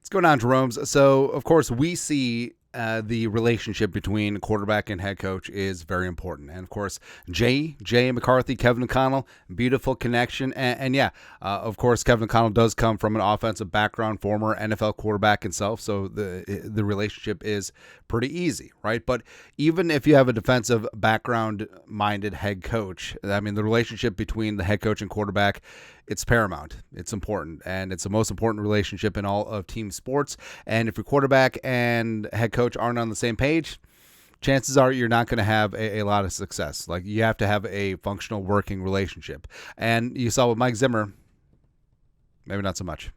What's going on, Jerome's? So, of course, we see the relationship between quarterback and head coach is very important. And, of course, Jay McCarthy, Kevin O'Connell, beautiful connection. And of course, Kevin O'Connell does come from an offensive background, former NFL quarterback himself. So the relationship is pretty easy, right? But even if you have a defensive background-minded head coach, I mean, the relationship between the head coach and quarterback, it's paramount. It's important, and it's the most important relationship in all of team sports. And if your quarterback and head coach aren't on the same page, chances are you're not going to have a lot of success. Like, you have to have a functional working relationship. And you saw with Mike Zimmer, maybe not so much.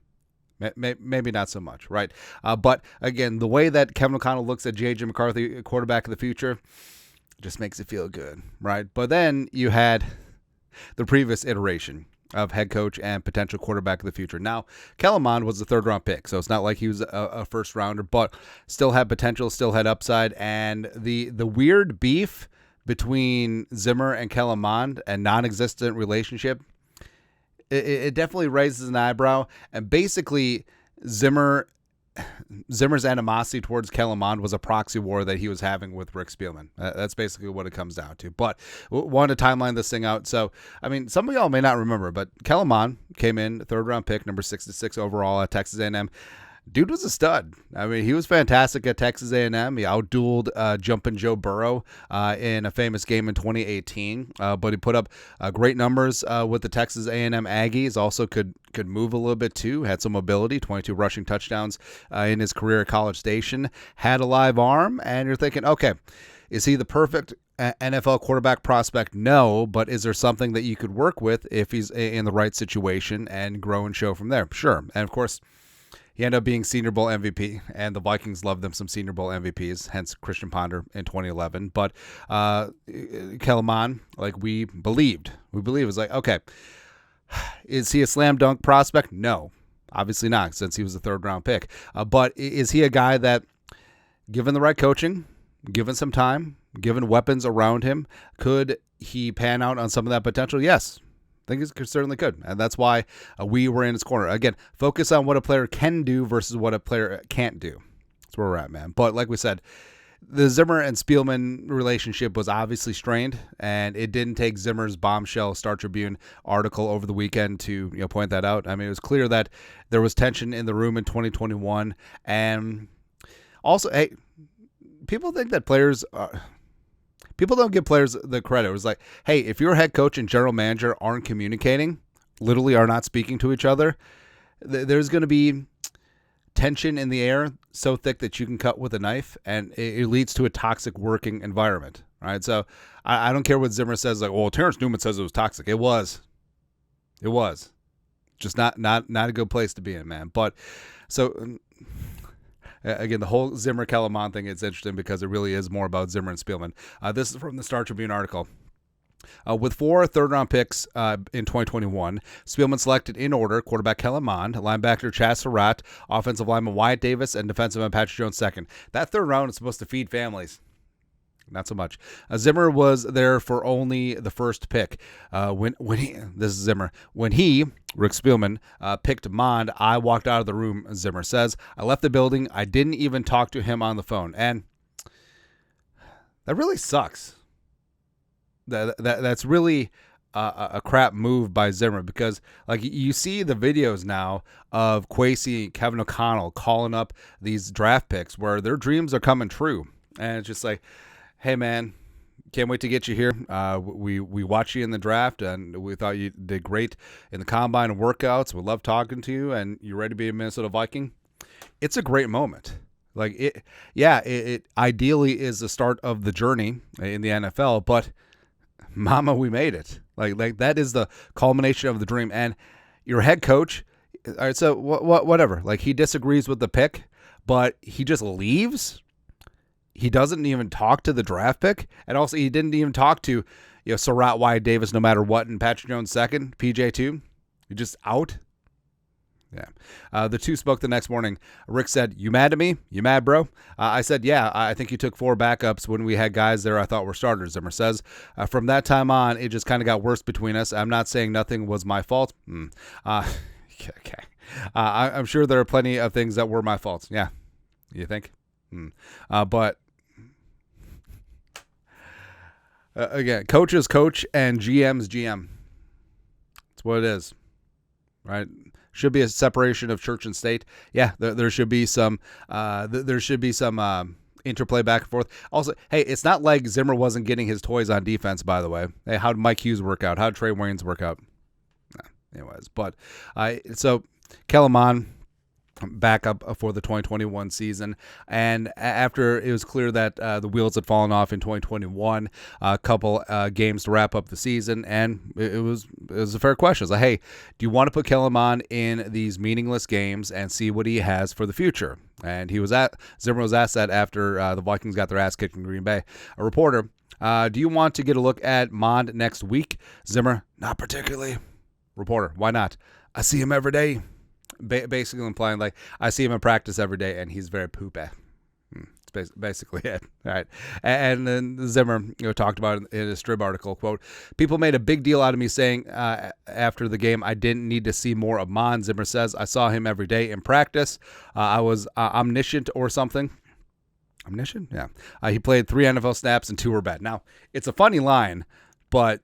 Maybe not so much, right? But again, the way that Kevin O'Connell looks at J.J. McCarthy, quarterback of the future, just makes it feel good, right? But then you had the previous iteration of head coach and potential quarterback of the future. Now, Kellen Mond was a third-round pick, so it's not like he was a first-rounder, but still had potential, still had upside. And the weird beef between Zimmer and Kellen Mond, a non-existent relationship, it definitely raises an eyebrow. And basically, Zimmer's animosity towards Kellen Mond was a proxy war that he was having with Rick Spielman. That's basically what it comes down to. But wanted to timeline this thing out. So, I mean, some of y'all may not remember, but Kellen Mond came in, third-round pick, number 66 overall at Texas A&M. Dude was a stud. I mean, he was fantastic at Texas A&M. He outdueled Jumpin' Joe Burrow in a famous game in 2018. But he put up great numbers with the Texas A&M Aggies. Also could move a little bit too. Had some mobility. 22 rushing touchdowns in his career at College Station. Had a live arm. And you're thinking, okay, is he the perfect NFL quarterback prospect? No, but is there something that you could work with if he's in the right situation and grow and show from there? Sure. And of course, he ended up being Senior Bowl MVP, and the Vikings loved them some Senior Bowl MVPs, hence Christian Ponder in 2011. But Kellen Mond, like we believed was like, okay, is he a slam dunk prospect? No, obviously not, since he was a third-round pick. But is he a guy that, given the right coaching, given some time, given weapons around him, could he pan out on some of that potential? Yes. I think it certainly could, and that's why we were in his corner. Again, focus on what a player can do versus what a player can't do. That's where we're at, man. But like we said, the Zimmer and Spielman relationship was obviously strained, and it didn't take Zimmer's bombshell Star Tribune article over the weekend to point that out. I mean, it was clear that there was tension in the room in 2021, and also, hey, people think that players are... People don't give players the credit. It was like, hey, if your head coach and general manager aren't communicating, literally are not speaking to each other, there's going to be tension in the air so thick that you can cut with a knife, and it leads to a toxic working environment. Right? So I don't care what Zimmer says. Like, well, Terrence Newman says it was toxic. It was. Just not a good place to be in, man. But so... Again, the whole Zimmer-Kellen Mond thing is interesting because it really is more about Zimmer and Spielman. This is from the Star Tribune article. With 4 third-round picks in 2021, Spielman selected in order quarterback Kellen Mond, linebacker Chaz Surratt, offensive lineman Wyatt Davis, and defensive end Patrick Jones second. That third round is supposed to feed families. Not so much. Zimmer was there for only the first pick. This is Zimmer. When he, Rick Spielman, picked Mond, I walked out of the room, Zimmer says. I left the building. I didn't even talk to him on the phone. And that really sucks. That's really a crap move by Zimmer, because like you see the videos now of Kwesi, Kevin O'Connell calling up these draft picks where their dreams are coming true. And it's just like, hey, man, can't wait to get you here. We watched you in the draft, and we thought you did great in the combine and workouts. We love talking to you, and you're ready to be a Minnesota Viking. It's a great moment. Like it ideally is the start of the journey in the NFL, but mama, we made it. Like that is the culmination of the dream. And your head coach, all right, so whatever. Like, he disagrees with the pick, but he just leaves. He doesn't even talk to the draft pick, and also he didn't even talk to Surratt, Wyatt Davis, no matter what, and Patrick Jones second, PJ too. You're just out. Yeah. The two spoke the next morning. Rick said, "You mad at me? You mad, bro?" I said, "Yeah, I think you took 4 backups when we had guys there I thought were starters," Zimmer says. From that time on, it just kind of got worse between us. I'm not saying nothing was my fault. Okay. I'm sure there are plenty of things that were my faults. Yeah, you think? But again, coach is coach and GM's GM. That's what it is, right? Should be a separation of church and state. Yeah, there should be some. There should be some interplay back and forth. Also, hey, it's not like Zimmer wasn't getting his toys on defense. By the way, hey, how did Mike Hughes work out? How did Trey Waynes work out? Anyways, but so Kellen Mond back up for the 2021 season, and after it was clear that the wheels had fallen off in 2021, a couple games to wrap up the season, and it was a fair question. It's like, hey, do you want to put Kellen Mond in these meaningless games and see what he has for the future? And Zimmer was asked that after the Vikings got their ass kicked in Green Bay. A reporter, do you want to get a look at Mond next week? Zimmer, not particularly. Reporter, why not? I see him every day. Basically implying like I see him in practice every day and he's very poopy. It's basically it. All right. And then Zimmer talked about it in a Strib article, quote, people made a big deal out of me saying after the game I didn't need to see more of Mond. Zimmer says, I saw him every day in practice. I was omniscient or something. Omniscient? Yeah. He played 3 NFL snaps and 2 were bad. Now, it's a funny line, but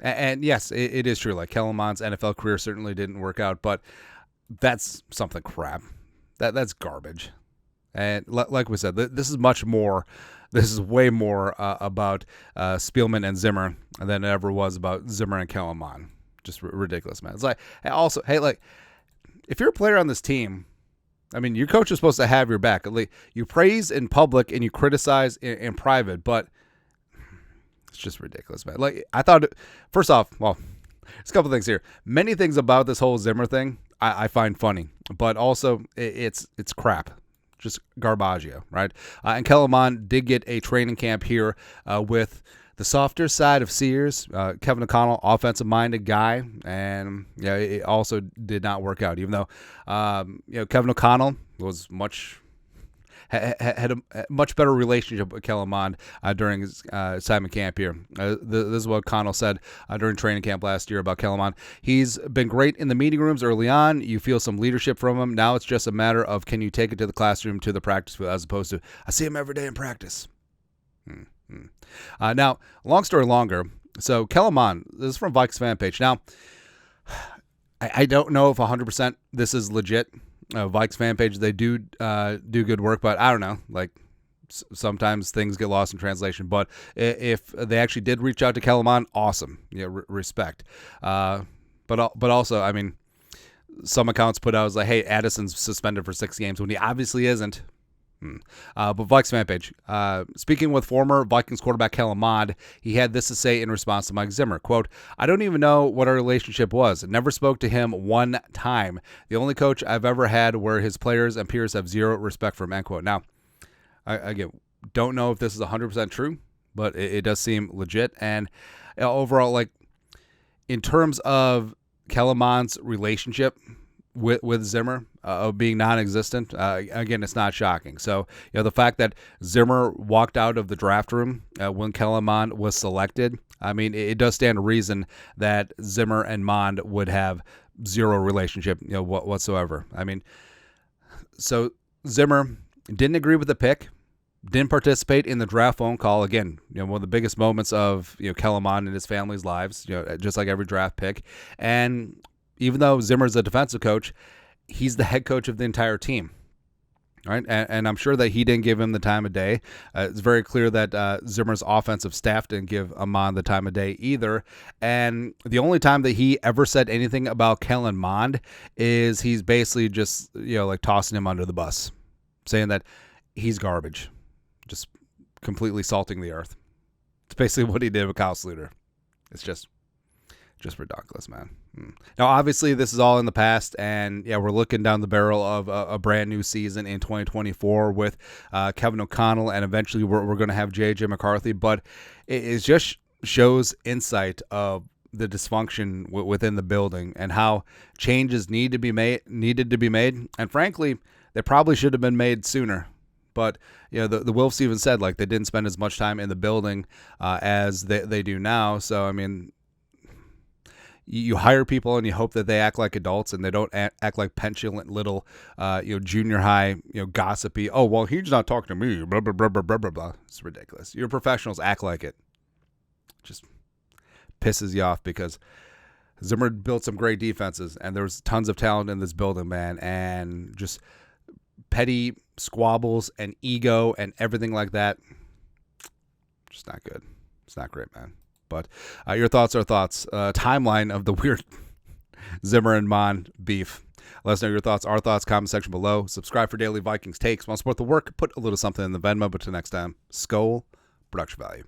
and yes, it is true. Like Kellen Mond's NFL career certainly didn't work out, but that's something crap. That's garbage. And like we said, this is much more. This is way more about Spielman and Zimmer than it ever was about Zimmer and Kellen Mond. Just ridiculous, man. It's like also, hey, like if you're a player on this team, I mean, your coach is supposed to have your back. You praise in public and you criticize in private, but it's just ridiculous, man. Like I thought, first off, well, there's a couple things here. Many things about this whole Zimmer thing I find funny, but also it's crap, just garbaggio, right? And Kellen Mond did get a training camp here with the softer side of Sears, Kevin O'Connell, offensive-minded guy, and yeah, it also did not work out. Even though Kevin O'Connell was had a much better relationship with Kellen Mond during his time in camp here. This is what O'Connell said during training camp last year about Kellen Mond. He's been great in the meeting rooms early on. You feel some leadership from him. Now it's just a matter of can you take it to the classroom, to the practice field, as opposed to I see him every day in practice. Now, long story longer. So Kellen Mond, this is from Vikings fan page. Now, I don't know if 100% this is legit. Vikes fan page, they do good work, but I don't know. Like sometimes things get lost in translation. But if they actually did reach out to Kellen Mond, awesome. Yeah, respect. But also, I mean, some accounts put out was like, hey, Addison's suspended for 6 games when he obviously isn't. But Vikes fan page. Speaking with former Vikings quarterback Kellen Mond, he had this to say in response to Mike Zimmer. Quote, I don't even know what our relationship was. Never spoke to him one time. The only coach I've ever had where his players and peers have zero respect for him, end quote. Now, I don't know if this is 100% true, but it does seem legit. And overall, like in terms of Kellen Mond's relationship with Zimmer of being non-existent, again, it's not shocking. So, the fact that Zimmer walked out of the draft room when Kellen Mond was selected, I mean, it does stand to reason that Zimmer and Mond would have zero relationship, whatsoever. I mean, so Zimmer didn't agree with the pick, didn't participate in the draft phone call. Again, one of the biggest moments of Kellen Mond and his family's lives, just like every draft pick. And even though Zimmer's a defensive coach, he's the head coach of the entire team, right? And I'm sure that he didn't give him the time of day. It's very clear that Zimmer's offensive staff didn't give Mond the time of day either. And the only time that he ever said anything about Kellen Mond is he's basically just, like tossing him under the bus, saying that he's garbage, just completely salting the earth. It's basically what he did with Kyle Sluter. It's just ridiculous, man. Now, obviously, this is all in the past, and we're looking down the barrel of a brand new season in 2024 with Kevin O'Connell, and eventually we're going to have J.J. McCarthy. But it just shows insight of the dysfunction within the building and how changes needed to be made, and frankly, they probably should have been made sooner. But the Wolves even said like they didn't spend as much time in the building as they do now. So I mean, you hire people and you hope that they act like adults and they don't act like petulant little, junior high, gossipy. Oh, well, he's not talking to me. Blah, blah, blah, blah, blah, blah, blah. It's ridiculous. Your professionals act like it. Just pisses you off because Zimmer built some great defenses and there's tons of talent in this building, man. And just petty squabbles and ego and everything like that. Just not good. It's not great, man. But your thoughts are thoughts. Timeline of the weird Zimmer and Mond beef. Let us know your thoughts. Our thoughts, comment section below. Subscribe for daily Vikings takes. Want to support the work? Put a little something in the Venmo. But till next time, Skol, production value.